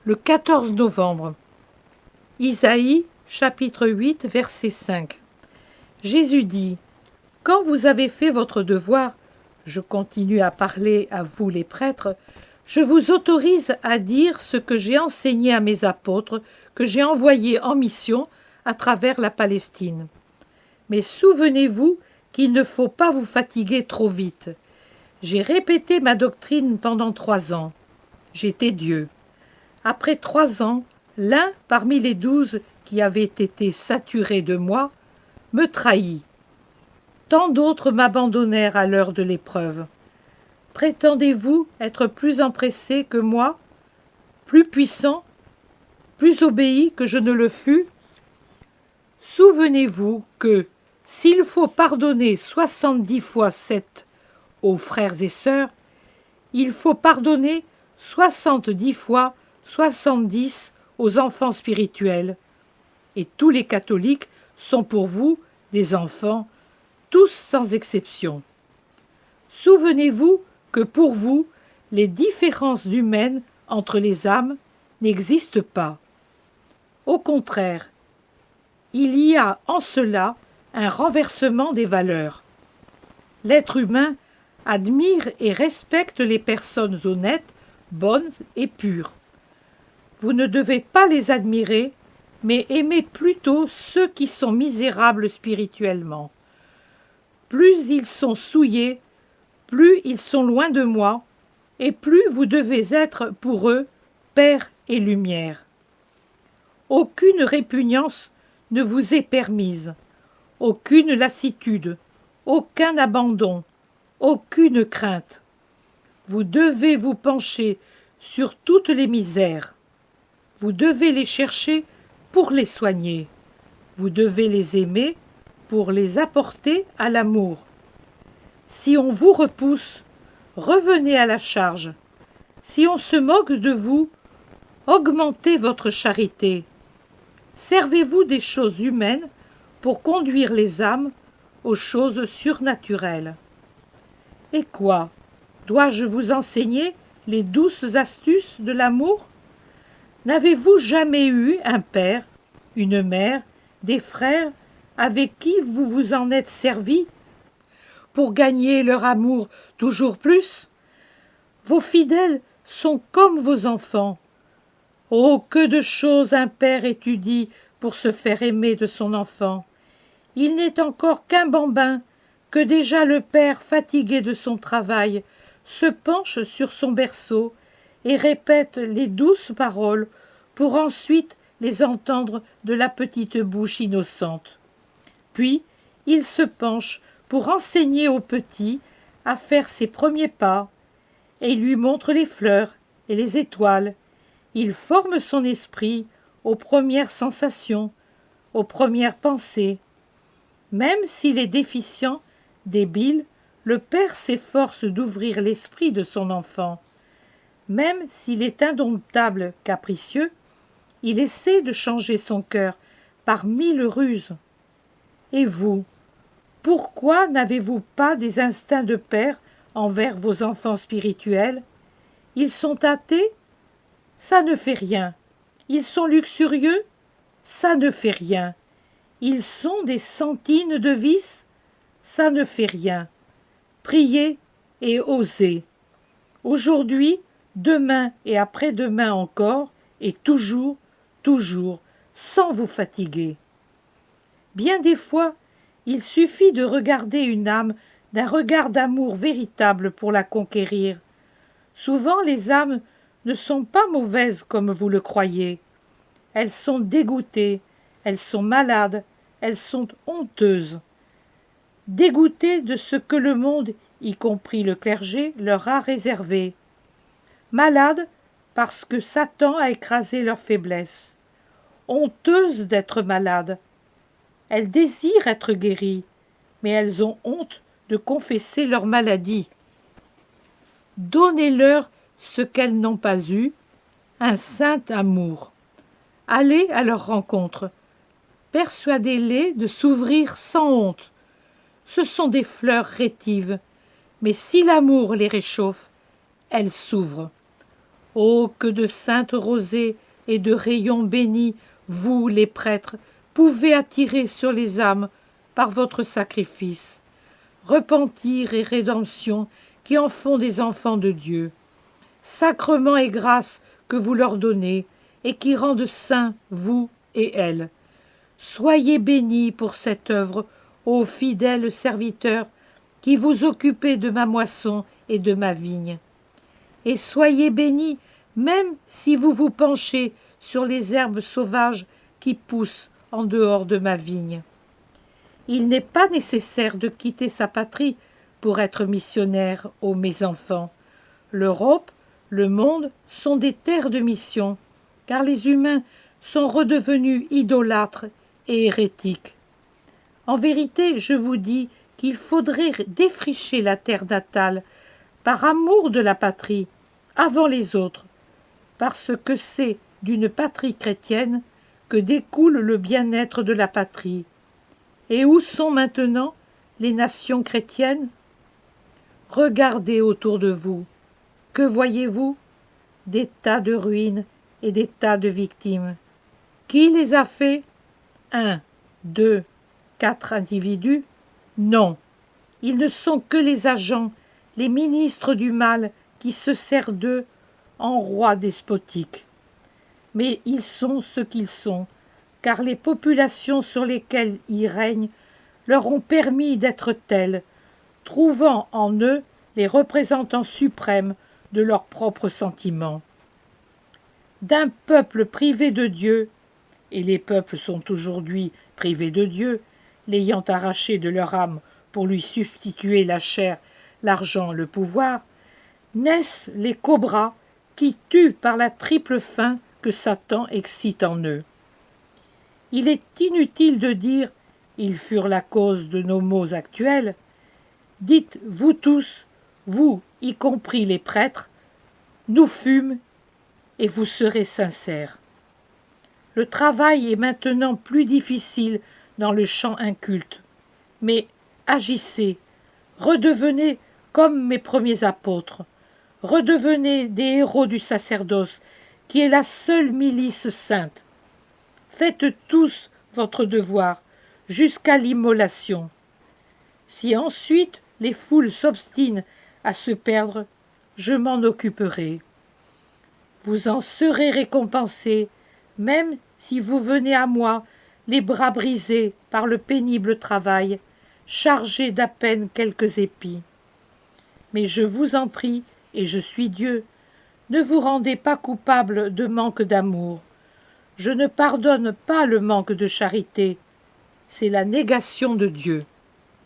le 14 novembre. Isaïe, chapitre 8, verset 5. Jésus dit : « Quand vous avez fait votre devoir, je continue à parler à vous les prêtres, je vous autorise à dire ce que j'ai enseigné à mes apôtres, que j'ai envoyés en mission à travers la Palestine. Mais souvenez-vous qu'il ne faut pas vous fatiguer trop vite. J'ai répété ma doctrine pendant 3 ans. J'étais Dieu. Après 3 ans, l'un parmi les 12 qui avaient été saturés de moi me trahit. Tant d'autres m'abandonnèrent à l'heure de l'épreuve. Prétendez-vous être plus empressé que moi, plus puissant, plus obéi que je ne le fus? Souvenez-vous que, s'il faut pardonner 70 fois 7 aux frères et sœurs, il faut pardonner 70 fois 70 aux enfants spirituels. Et tous les catholiques sont pour vous des enfants, tous sans exception. Souvenez-vous que pour vous, les différences humaines entre les âmes n'existent pas. Au contraire, il y a en cela un renversement des valeurs. L'être humain admire et respecte les personnes honnêtes, bonnes et pures. Vous ne devez pas les admirer, mais aimer plutôt ceux qui sont misérables spirituellement. Plus ils sont souillés, plus ils sont loin de moi, et plus vous devez être pour eux paix et lumière. Aucune répugnance ne vous est permise, aucune lassitude, aucun abandon, aucune crainte. Vous devez vous pencher sur toutes les misères. Vous devez les chercher pour les soigner. Vous devez les aimer pour les apporter à l'amour. Si on vous repousse, revenez à la charge. Si on se moque de vous, augmentez votre charité. Servez-vous des choses humaines pour conduire les âmes aux choses surnaturelles. Et quoi? Dois-je vous enseigner les douces astuces de l'amour? N'avez-vous jamais eu un père, une mère, des frères avec qui vous vous en êtes servi pour gagner leur amour toujours plus? Vos fidèles sont comme vos enfants. Oh, que de choses un père étudie pour se faire aimer de son enfant. Il n'est encore qu'un bambin, que déjà le père, fatigué de son travail, se penche sur son berceau et répète les douces paroles pour ensuite les entendre de la petite bouche innocente. Puis il se penche pour enseigner au petit à faire ses premiers pas, et il lui montre les fleurs et les étoiles. Il forme son esprit aux premières sensations, aux premières pensées. Même s'il est déficient, débile, le père s'efforce d'ouvrir l'esprit de son enfant. Même s'il est indomptable, capricieux, il essaie de changer son cœur par 1000 ruses. Et vous, pourquoi n'avez-vous pas des instincts de père envers vos enfants spirituels? Ils sont athées? Ça ne fait rien. Ils sont luxurieux? Ça ne fait rien. Ils sont des sentines de vice? Ça ne fait rien. Priez et osez. Aujourd'hui, demain et après-demain encore, et toujours, toujours, sans vous fatiguer. Bien des fois, il suffit de regarder une âme d'un regard d'amour véritable pour la conquérir. Souvent, les âmes ne sont pas mauvaises comme vous le croyez. Elles sont dégoûtées, elles sont malades, elles sont honteuses. Dégoûtées de ce que le monde, y compris le clergé, leur a réservé. Malades parce que Satan a écrasé leur faiblesse. Honteuses d'être malades. Elles désirent être guéries, mais elles ont honte de confesser leur maladie. Donnez-leur ce qu'elles n'ont pas eu, un saint amour. Allez à leur rencontre. Persuadez-les de s'ouvrir sans honte. Ce sont des fleurs rétives, mais si l'amour les réchauffe, elles s'ouvrent. Oh, que de saintes rosées et de rayons bénis, vous, les prêtres, pouvez attirer sur les âmes par votre sacrifice. Repentir et rédemption qui en font des enfants de Dieu. Sacrement et grâce que vous leur donnez et qui rendent saints vous et elles. Soyez bénis pour cette œuvre, ô fidèles serviteurs, qui vous occupez de ma moisson et de ma vigne. Et soyez bénis même si vous vous penchez sur les herbes sauvages qui poussent en dehors de ma vigne. Il n'est pas nécessaire de quitter sa patrie pour être missionnaire, ô mes enfants. L'Europe, le monde sont des terres de mission, car les humains sont redevenus idolâtres et hérétiques. En vérité, je vous dis qu'il faudrait défricher la terre natale par amour de la patrie, avant les autres, parce que c'est d'une patrie chrétienne que découle le bien-être de la patrie. Et où sont maintenant les nations chrétiennes? Regardez autour de vous. Que voyez-vous? Des tas de ruines et des tas de victimes. Qui les a faits? 1, 2, 4 individus? Non. Ils ne sont que les agents, les ministres du mal qui se servent d'eux en rois despotiques. Mais ils sont ce qu'ils sont, car les populations sur lesquelles ils règnent leur ont permis d'être tels, trouvant en eux les représentants suprêmes de leurs propres sentiments. D'un peuple privé de Dieu, et les peuples sont aujourd'hui privés de Dieu, l'ayant arraché de leur âme pour lui substituer la chair, l'argent, le pouvoir, naissent les cobras qui tuent par la triple faim que Satan excite en eux. Il est inutile de dire « ils furent la cause de nos maux actuels ». Dites, vous tous, vous, y compris les prêtres, nous fûmes, et vous serez sincères. Le travail est maintenant plus difficile dans le champ inculte, mais agissez, redevenez comme mes premiers apôtres, redevenez des héros du sacerdoce, qui est la seule milice sainte. Faites tous votre devoir, jusqu'à l'immolation. Si ensuite les foules s'obstinent à se perdre, je m'en occuperai. Vous en serez récompensés, même si vous venez à moi, les bras brisés par le pénible travail, chargés d'à peine quelques épis. Mais je vous en prie, et je suis Dieu, ne vous rendez pas coupable de manque d'amour. Je ne pardonne pas le manque de charité, c'est la négation de Dieu.